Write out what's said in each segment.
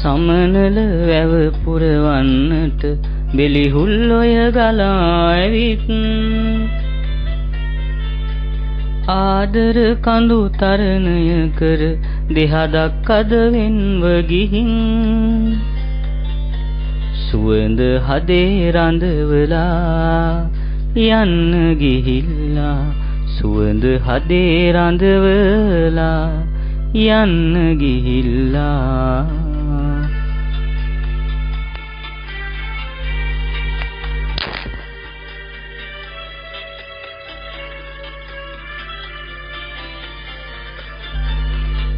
සමනල වැව පුරවන්නට බෙලිහුල් ඔය ගලා ඇවිත් ආදර කඳු තරණය කර දෙහදක් අද වෙන්ව ගිහින් සුවඳ හදේ රඳවලා යන්න ගිහිල්ලා සුවඳ හදේ රඳවලා යන්න ගිහිල්ලා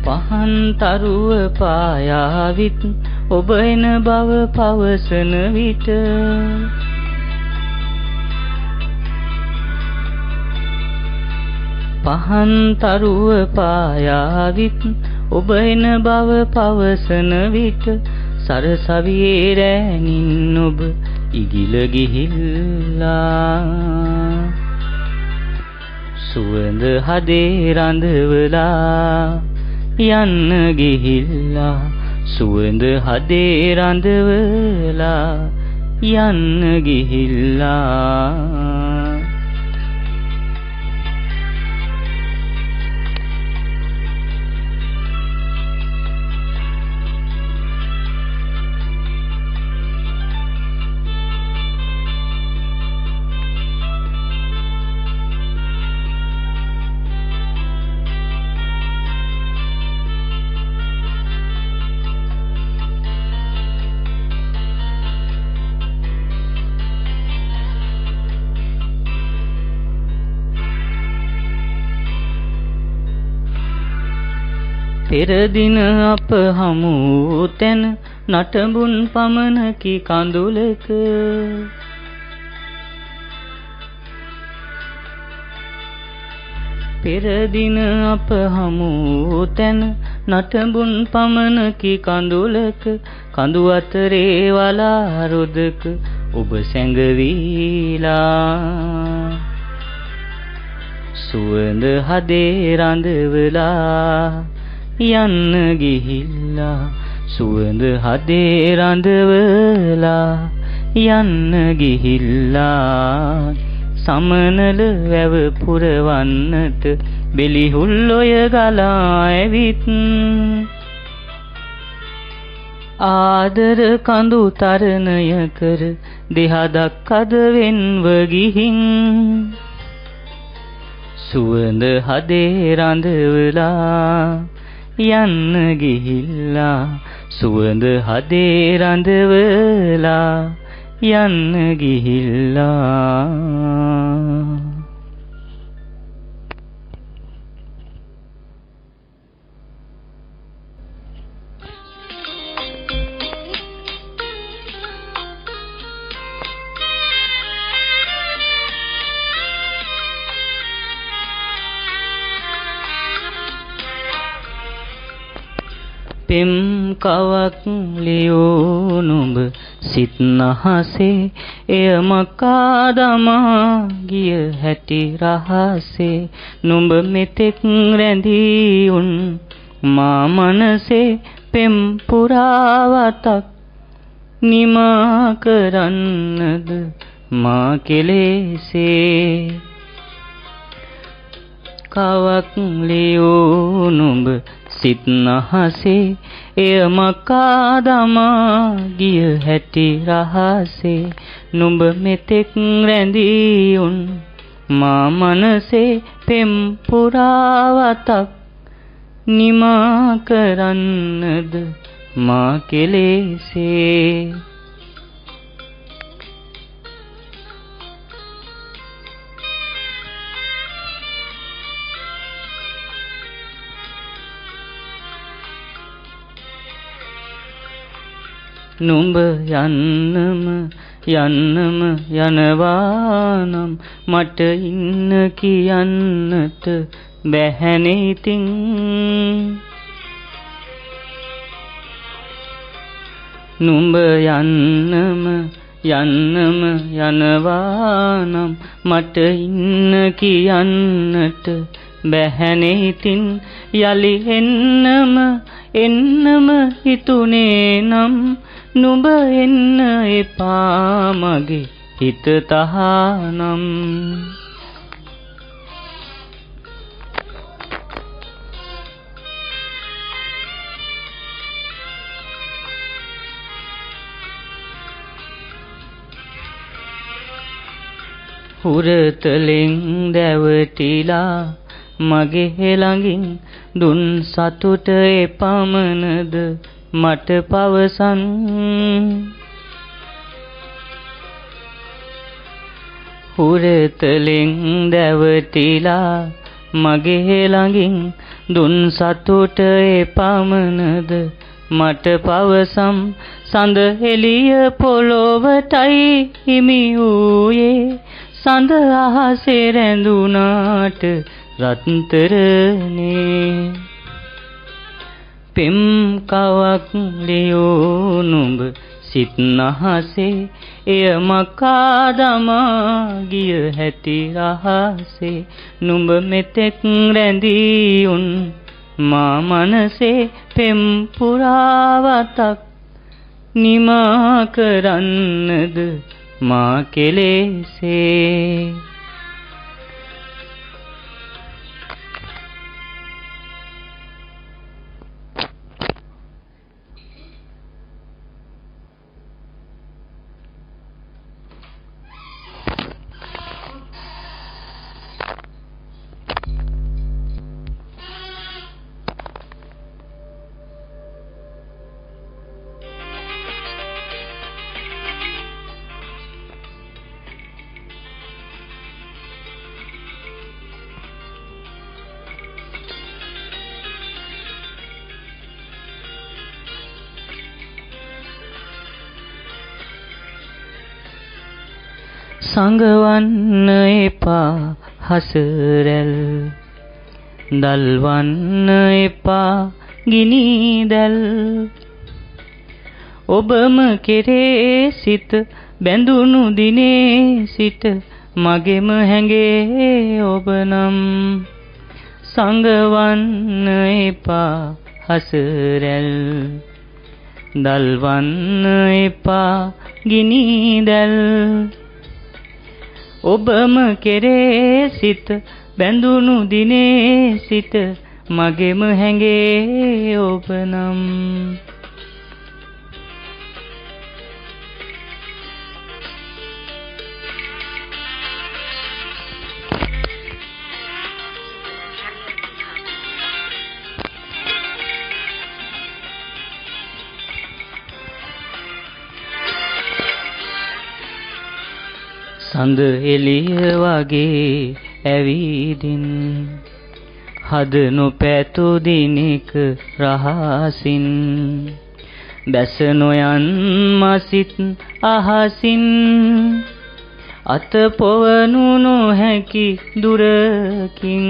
පහන් තරුව පායාවිත් ඔබ එන බව පවසන විට පහන් තරුව පායාවිත් ඔබ එන බව පවසන විට සරසවියේ රැනින් ඔබ ඉගිල ගිහිල්ලා සුවඳ හදේ රඳවලා යන්න ගිහිල්ලා සුවඳ හදේ රඳවලා යන්න ගිහිල්ලා පෙර දින අප හමු තැන නටඹුන් පමණකි කඳුලක පෙර දින අප හමු තැන නටඹුන් පමණකි කඳුලක කඳු අතරේ වලා රොදක ඔබ සැඟවීලා සුවඳ හදේ රඳවලා යන්න ගිහිල්ලා සුවඳ හදේ රඳවලා යන්න ගිහිල්ලා සමනල වැව පුරවන්නට බෙලිහුල් ඔය ගලා ඇවිත් ආදර කඳු තරණය කර දෙහදක් අද වෙන්ව ගිහින් සුවඳ හදේ රඳවලා යන්න ගිහිල්ලා සුවඳ හදේ රඳවලා යන්න ගිහිල්ලා පෙම් කවක් ලියෝ නුඹ සිත් නහසේ එය මකා දමා ගිය හැටි රහසේ නුඹ මෙතෙක් රැඳී උන් මා මනසේ පෙම් පුරාවතක් නිමා කරන්නද මා කෙලෙසේ කවක් ලියෝ නුඹ සිත් නහසේ එය මකා දමා ගිය හැටි රහසේ නුඹ මෙතෙක් රැඳී උන් මා මනසේ පෙම් පුරාවතක් නිමා කරන්නද මා කෙලෙසේ නුඹ යන්නම යනවානම් මට ඉන්න කියන්නට බැහැනේ ඉතින් නුඹ යන්නම යනවානම් මට ඉන්න කියන්නට බැහැනේ ඉතින් යලි එන්නම හිතුනේ නම් නුඹ එන්න එපා මගේ හිත තහනම්. හුරතලෙන් දැවටිලා මගේ ළඟින් දුන් සතුට එපමණද මට පවසන්. හුරතලෙන් දැවටිලා මගේ ළඟින් දුන් සතුට එපමණද මට පවසම්. සඳ එළිය පොළොවටයි හිමි වූයේ සඳ අහසේ රැඳුනාට රත්තරනේ. පෙම් කවක් ලියෝ නුඹ සිත් නහසේ එය මකා දමා ගිය හැටි රහසේ නුඹ මෙතෙක් රැඳී උන් මා මනසේ පෙම් පුරාවතක් නිමා කරන්නද මා කෙලෙසේ. සංගවන්න එපා හසරැල් දල්වන්න එපා ගිනි දැල්. ඔබම කෙරේ සිත බැඳුණු දිනේ සිට මගෙම හැඟේ ඔබනම්. සංගවන්න එපා හසරැල් දල්වන්න එපා ගිනි දැල්. ඔබම කෙරේ සිත බැඳුණු දිනේ සිට මගෙම හැඟේ ඔබනම්. සඳ එළිය වගේ ඇවිදින් හද නොපැතු දිනක රහසින් බැස නොයන් මසිත් අහසින් අත පොවනු නොහැකි දුරකින්.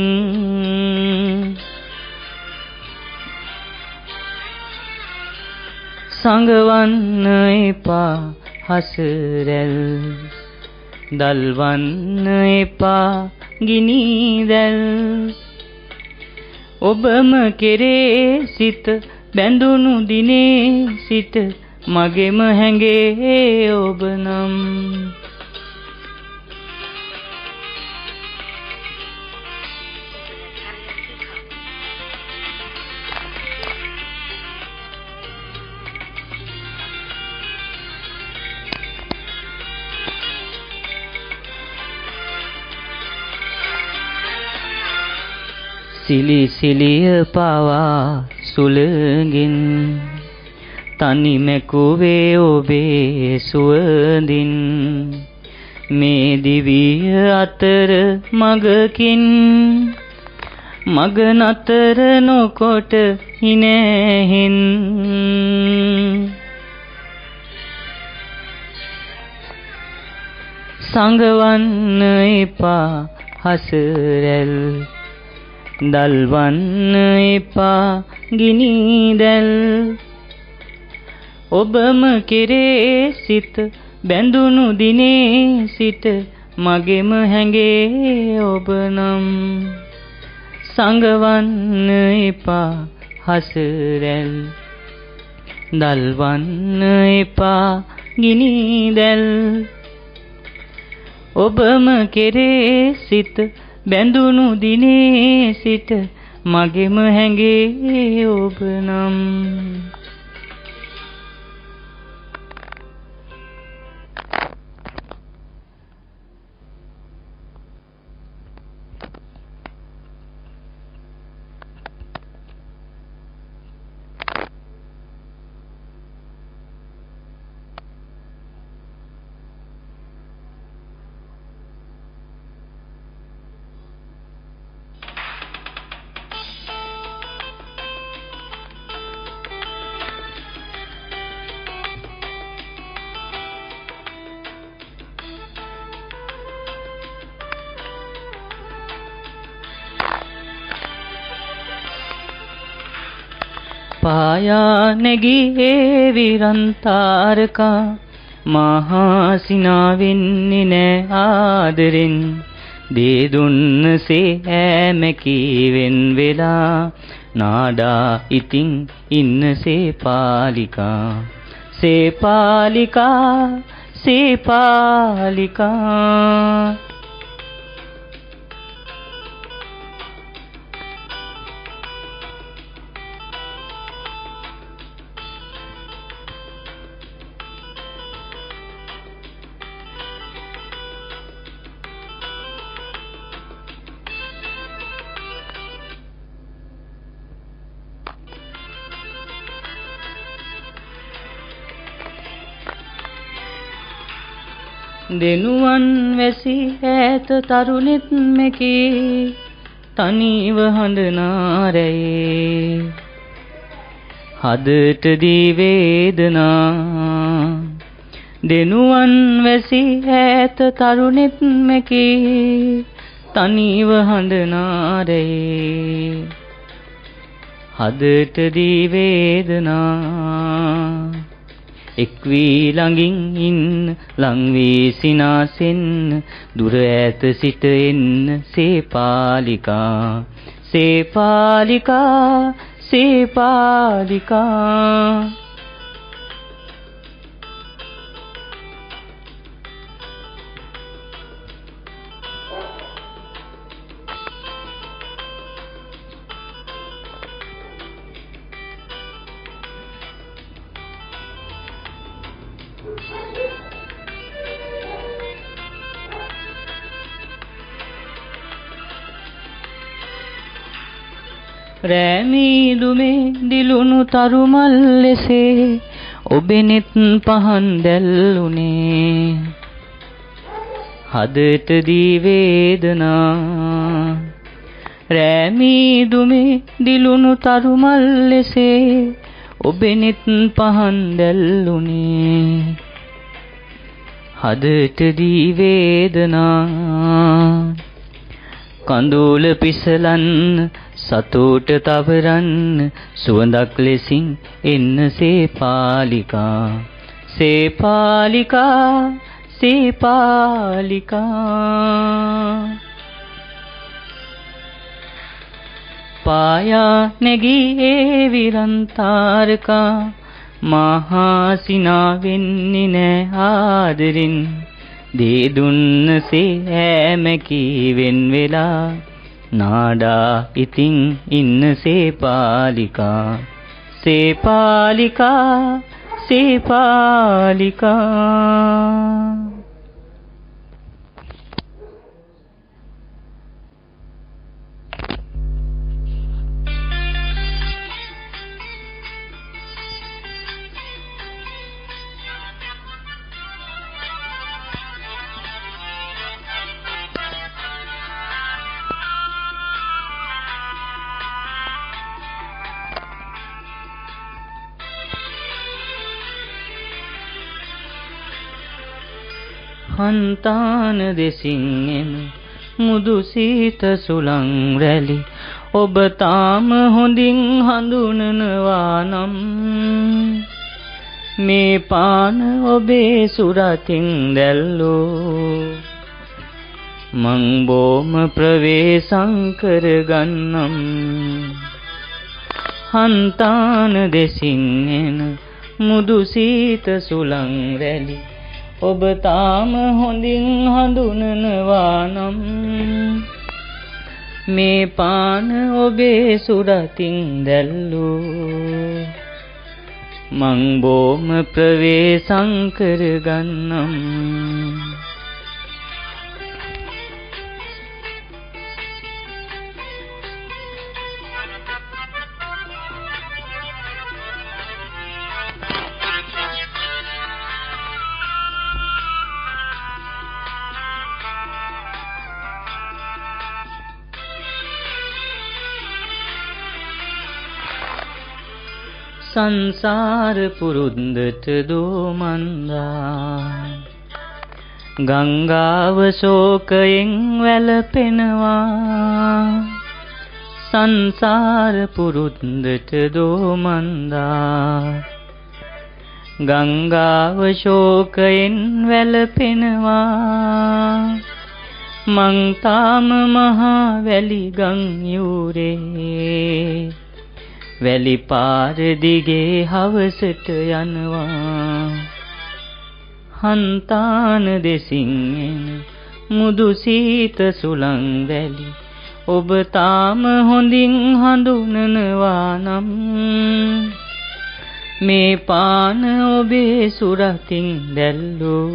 සංගවන්න එපා හසරැල් දල්වන්න එපා ගිනි දැල්. ඔබම කෙරේ සිත බැඳුණු දිනේ සිට මගෙම හැඟේ ඔබනම්. සිලි සිලිය පවා සුළඟින් තනි මැකුවේ ඔබේ සුවඳින්. මේ දිවිය අතර මගකින් මග නතර නොකොට හිනැහින්. සංගවන්න එපා හසරැල් දල්වන්න එපා ගිනි දැල්. ඔබම කෙරේ සිත බැඳුණු දිනේ සිට මගෙම හැඟේ ඔබනම්. සංගවන්න එපා හසරැල් දල්වන්න එපා ගිනි දැල් ඔබම කෙරේ සිත බැඳුණු දිනේ සිට මගෙම හැඟේ ඔබ නම් पाया नेगी विरंतारका महासिनाविन्नि ने आदरिन दे दुन्न से ऐमकीवेन वेला नाडा इतिं इन्न से पालिका से पालिका से पालिका දෙනුවන් වැසි ඈත තරුණෙත් මෙකී තනිව හඳනාරේ හදට දී වේදනා දෙනුවන් වැසි ඈත තරුණෙත් මෙකී තනිව හඳනාරේ හදට දී වේදනා එක් වී ළඟින් ඉන්න ලං වී සිනාසෙන්න දුර ඈත සිට එන්න සේපාලිකා සේපාලිකා සේපාලිකා රෑමීදුමේ දිලුණු තරුමල් ලෙසේ ඔබෙනෙත් පහන් දැල්ුනේ හදට දී වේදනා රෑමීදුමේ දිලුණු තරුමල් ලෙසේ ඔබෙනෙත් පහන් දැල්ුනේ හදට දී වේදනා කඳුල පිසලන්න සතුට තවරන්න සුවඳක් ලෙසින් එන්න සේපාලිකා සේපාලිකා සේපාලිකා පායා නැගී විරන්තාරකා මහා සිනාවෙන්නේ නෑ ආදරින් දේ දුන්නසේ හැමකීවෙන් වෙලා नाडा इतिं इन्न सेपालिका सेपालिका सेपालिका හන්තාන දෙසින් එන මුදු සීත සුළං රැලි ඔබ තාම හොඳින් හඳුනනවා නම් මේ පාන ඔබේ සුරතින් දැල්ලෝ මං බොම ප්‍රවේශං කරගන්නම් හන්තාන දෙසින් එන මුදු සීත සුළං රැලි ඔබ තාම හොඳින් හඳුනනවා නම් මේ පාන ඔබේ සුරතින් දැල්ලූ මං බොම ප්‍රවේශං කරගන්නම් සංසාර පුරුද්දට දෝමන්දා ගංගාව ශෝකයෙන් වැළපෙනවා සංසාර පුරුද්දට දෝමන්දා ගංගාව ශෝකයෙන් වැළපෙනවා මං තාම මහා වැලි ගම් යූරේ වැලි පාර දිගේ හවසට යනවා හන්තාන දෙසින් එන මුදු සීත සුළං වැලි ඔබ තාම හොඳින් හඳුනනවා නම් මේ පාන ඔබේ සුරතින් දැල්ලූ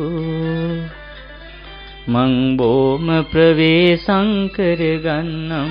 මං බොම ප්‍රවේශං කරගන්නම්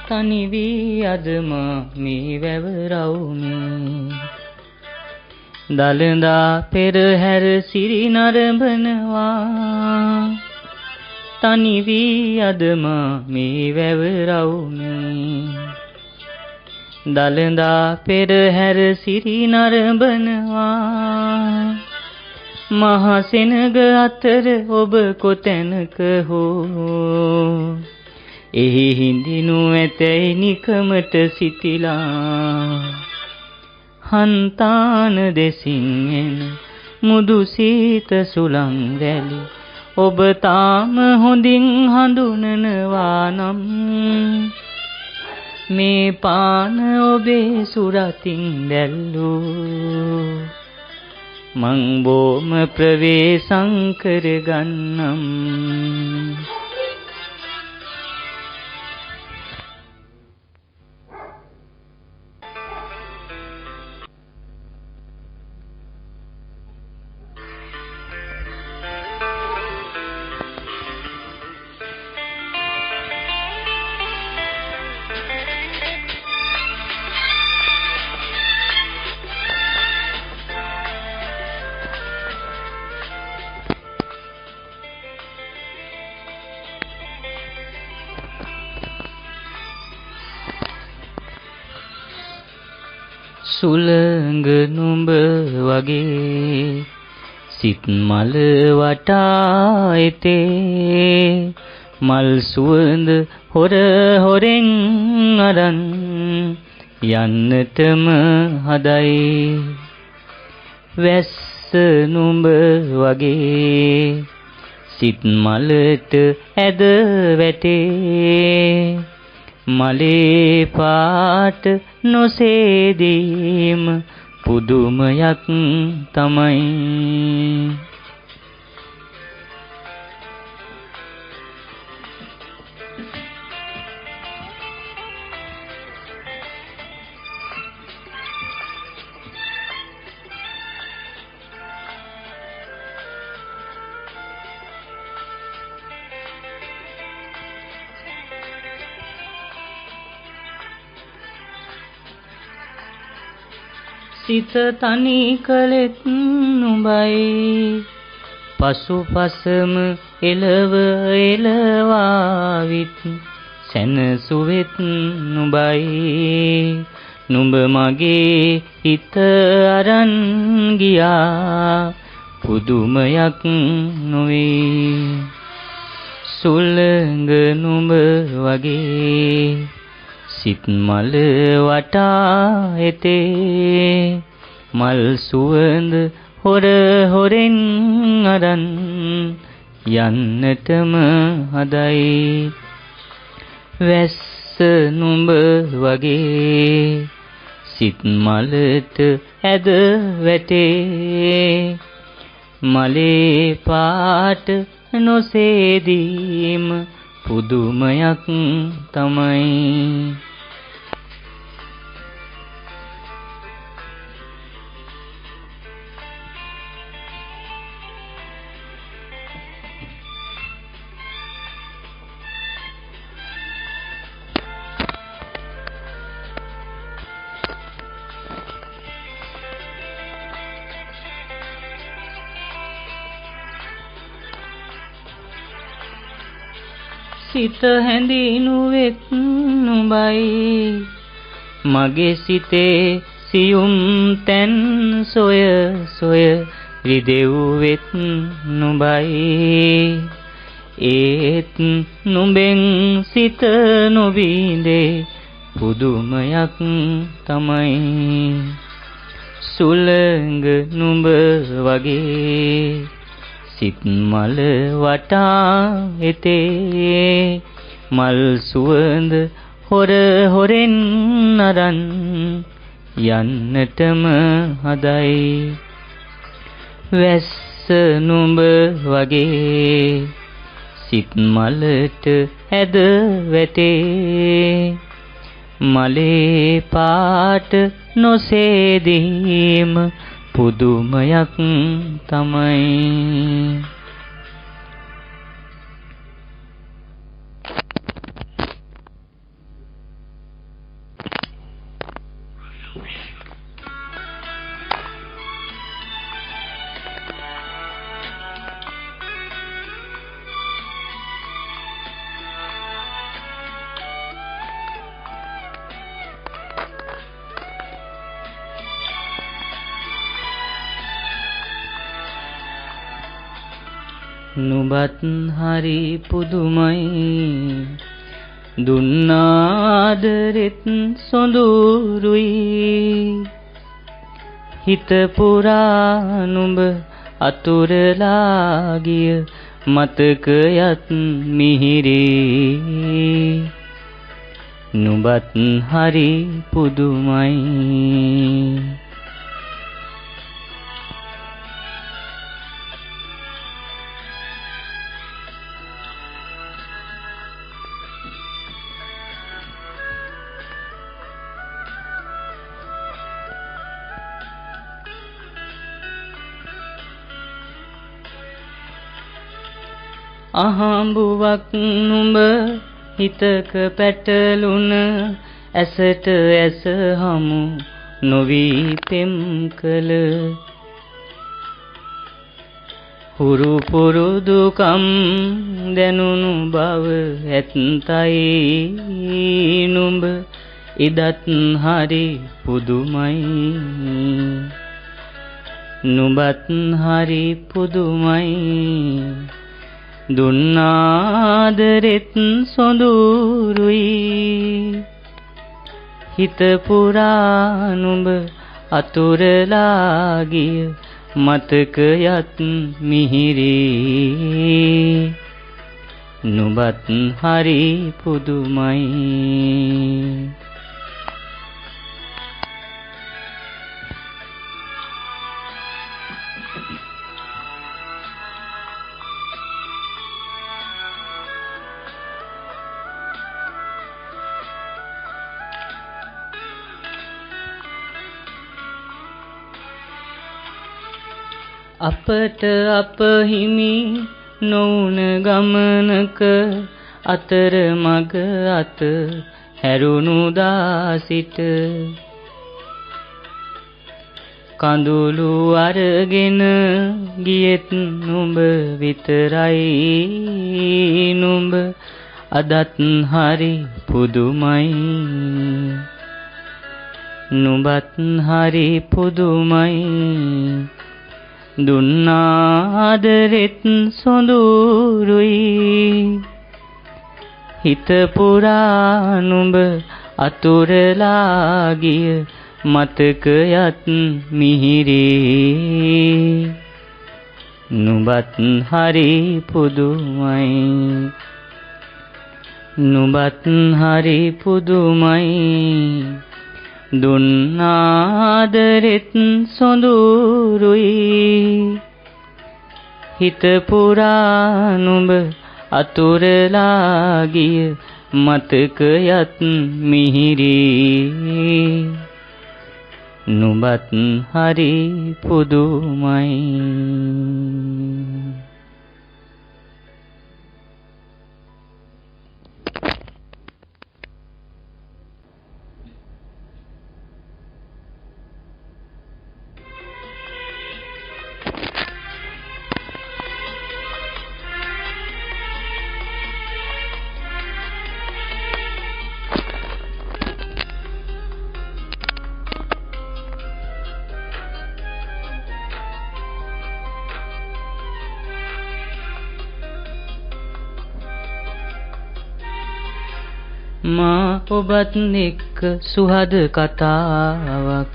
තනි වී අදම මේ වැව රවුමි දලඳා පෙරහැර සිරි නරඹනවා තනි වී අදම මේ වැව රවුමි දලඳා පෙරහැර සිරි නරඹනවා මහ සෙනග අතර ඔබ කොතැනක හෝ එහි හිඳිනු ඇතැයි නිකමට සිතිලා හන්තාන දෙසින් එන මුදු සීත සුළං රැලි ඔබ තාම හොඳින් හඳුනනවා නම් මේ පාන ඔබේ සුරතින් දැල්ලූ මං බොම ප්‍රවේශං කරගන්නම් සුළඟ නුඹ වගේ සිත් මල වටා එතේ මල් සුවඳ හොර හොරෙන් අරන් යන්නටම හදයි වැස්ස නුඹ වගේ සිත් මලට ඇද වැටේ මලේ පාට නොසේදීම පුදුමයක් තමයි සිත තනි කළෙත් නුඹයි පසුපසම එලව එලවාවිත් සැනසුවෙත් නුඹයි. නුඹ මගේ හිත අරන් ගියා පුදුමයක් නොවේ. සුළඟ නුඹ වගේ සිත් මල වටා එතේ මල් සුවඳ හොර හොරෙන් අරන් යන්නටම හදයි. වැස්ස නුඹ වගේ සිත් මලට ඇද වැටේ මලේ පාට නොසේදීම පුදුමයක් තමයි. සිත හැඳිනුවෙත් නුඹයි මගේ සිතේ සියුම් තැන් සොය සොය රිදෙව්වෙත් නුඹයි. ඒත් නුඹෙන් සිත නොබිඳේ පුදුමයක් තමයි. සුළඟ නුඹ වගේ සිත් මල වටා එතේ මල් සුවඳ හොර හොරෙන් අරන් යන්නටම හදයි. වැස්ස නුඹ වගේ සිත් මලට ඇද වැටේ මලේ පාට නොසේදීම පුදුමයක් තමයි. නුඹත් හරි පුදුමයි දුන්නාදරෙත් සොඳුරුයි. හිත පුරා නුඹ අතුරලා ගිය මතකයත් මිහිරි. නුඹත් හරි පුදුමයි. අහඹුවක් නුඹ හිතක පැටලුන ඇසට ඇස හමු නොවී පෙම් කළ හුරු පුරුදුකම් දැනුණු බව ඇත්තයි. නුඹ ඉදත් හරි පුදුමයි. නුඹත් හරි පුදුමයි. දුන්නාදරෙත් සොඳුරුයි. හිත පුරා නුඹ අතුරලා ගිය මතකයත් මිහිරි. නුඹත් හරි පුදුමයි. අපට අප හිමි නොවුන ගමනක අතර මග අත හැරුණු දා සිට කඳුළු අරගෙන ගියෙත් නුඹ විතරයි නුඹ අදත් හරි පුදුමයි නුඹත් හරි පුදුමයි දුන්නාදරෙත් සොඳුරුයි හිත පුරා නුඹ අතුරලා ගිය මතකයත් මිහිරි නුඹත් හරි පුදුමයි නුඹත් හරි පුදුමයි දුන්නාදරෙත් සොඳුරුයි හිත පුරා නුඹ අතුරලා ගිය මතකයත් මිහිරි නුඹත් හරි පුදුමයි මා ඔබත් එක්ක සුහද කතාවක්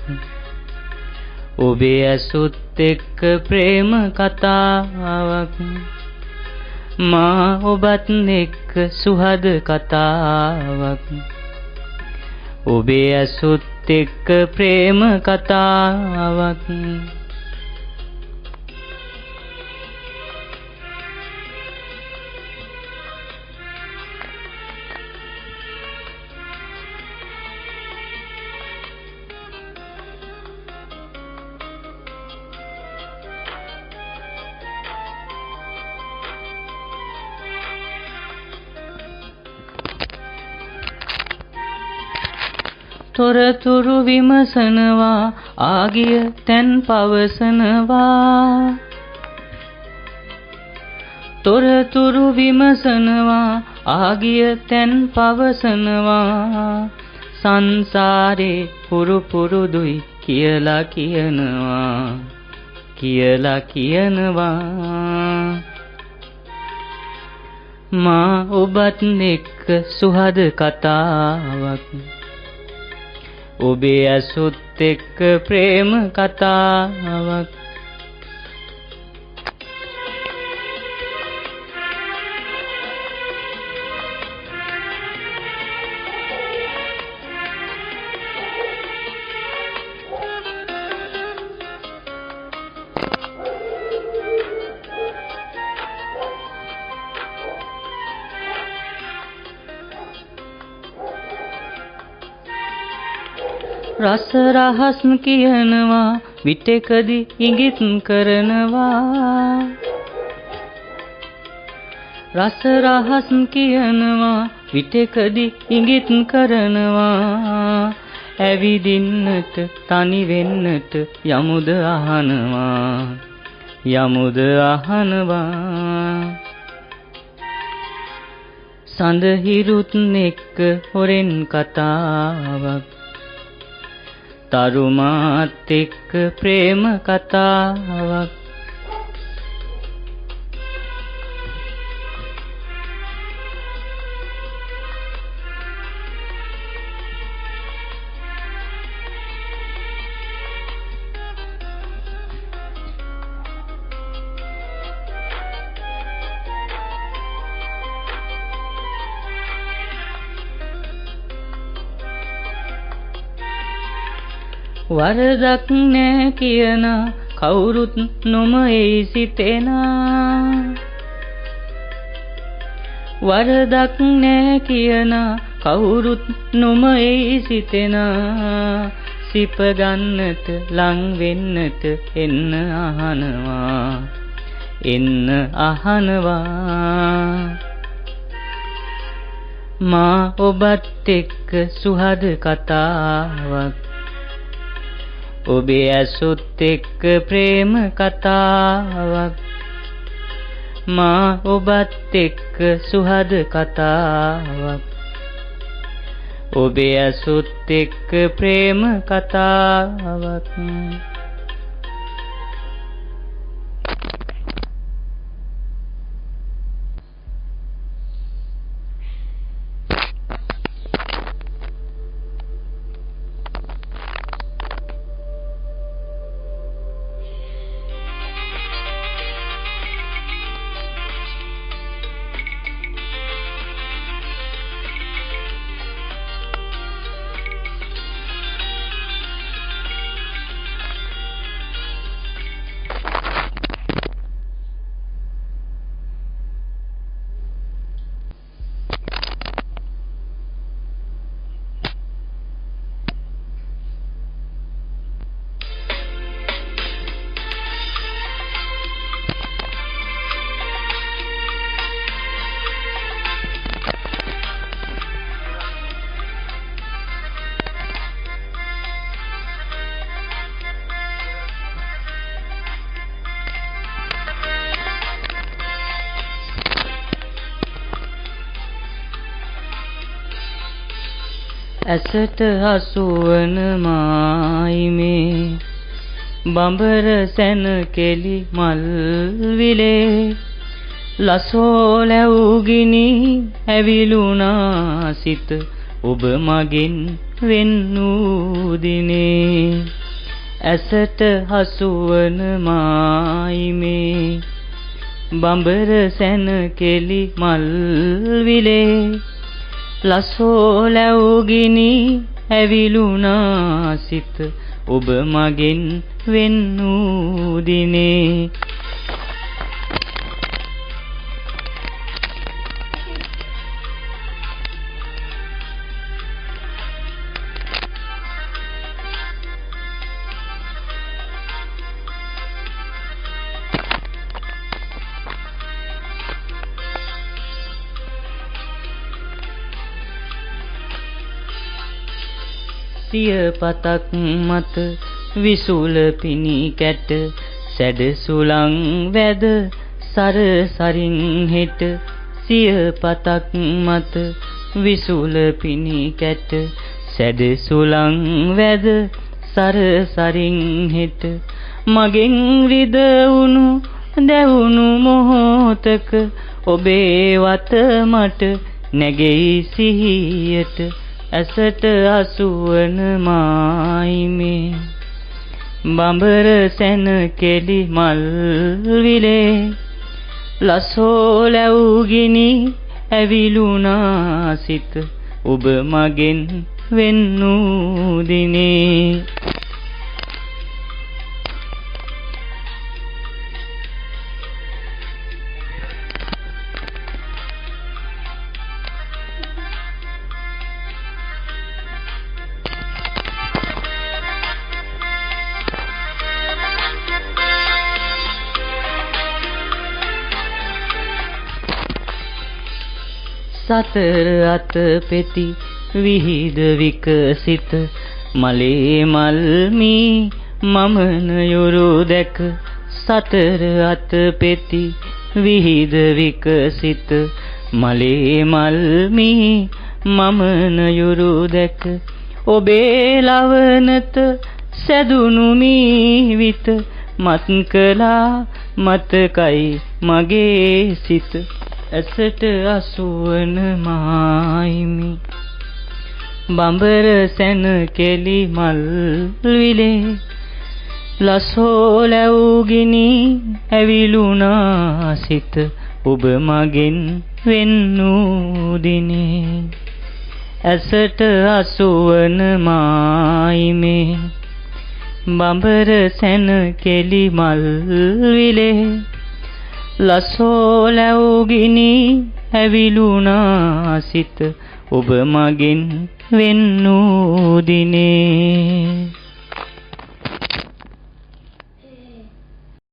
ඔබේ ඇසුත් එක්ක ප්‍රේම කතාවක් මා ඔබත් එක්ක සුහද කතාවක් ඔබේ ඇසුත් එක්ක ප්‍රේම කතාවක් තොරතුරු විමසනවා ආගිය තැන් පවසනවා තොරතුරු විමසනවා ආගිය තැන් පවසනවා සංසාරේ පුරු පුරුදුයි කියලා කියනවා මා ඔබත් එක්ක සුහද කතාවක් ඔබේ ඇසුත් එක්ක ප්‍රේම කතාවක් රස රහස් කියනවා විටකදී ඉඟිත් කරනවා රස රහස් කියනවා විටකදී ඉඟිත් කරනවා ඇවිදින්නට තනි වෙන්නට යමුද අහනවා සඳහිරුත් එක්ක හොරෙන් කතාවක් තරුමාත් එක්ක ප්‍රේම කතාවක් වරදක් නෑ කියන කවුරුත් නොම එයි සිතෙනා වරදක් නෑ කියන කවුරුත් නොම එයි සිතෙනා සිප ගන්නට ලං වෙන්නට එන්න අහනවා මා ඔබත් එක්ක සුහද කතාවක් ඔබේ ඇසුත් එක්ක ප්‍රේම කතාවක් මා ඔබත් එක්ක සුහද කතාවක් ඔබේ ඇසුත් එක්ක ප්‍රේම කතාවක් ඇසට හසුවන මායිමේ බඹර සැන කෙලි මල් විලේ ලසෝ ලැබුගිනි ඇවිලුණා සිත ඔබ මගෙන් වෙන් වූ දිනේ ඇසට හසුවන මායිමේ බඹර සැන කෙලි මල් විලේ ලසෝ ලැබුගිනි ඇවිලුණා සිත ඔබ මගෙන් වෙන් වූ දිනේ සිය පතක් මත විසුල පිණි කැට සැඩ සුලං වැද සර සරින් හෙට සිය පතක් මත විසුල පිණි කැට සැඩ සුලං වැද සර සරින් හෙට මගෙන් රිදවුණු දැවුණු මොහොතක ඔබේ වත මට නැගෙයි සිහියට ඇසට අසුවන මායිමේ බඹර සැන කෙලි මල් විලේ ලසෝ ලැබුගිනි ඇවිලුණා සිත ඔබ මගෙන් වෙන් වූ දිනේ සතර අත පෙති විහිද විකසිත මලේ මල් මී මමන යුරු දැක සතර අත පෙති විහිද විකසිත මලේ මල් මී මමන යුරු දැක ඔබේ ලවනත සැදුණු මී විත මත් කළා මතකයි මගේ සිත ඇසට අසුවන මායිමි බඹර සැන කෙලි මල් විලේ ලසෝ ලැබුගිනි ඇවිලුණා සිත ඔබ මගෙන් වෙන් වූ දිනේ ඇසට අසුවන මායිමේ බඹර සැන කෙලි මල් විලේ ලසෝ ලැබුගිනි ඇවිලුණා සිත ඔබ මගෙන් වෙන් වූ දිනේ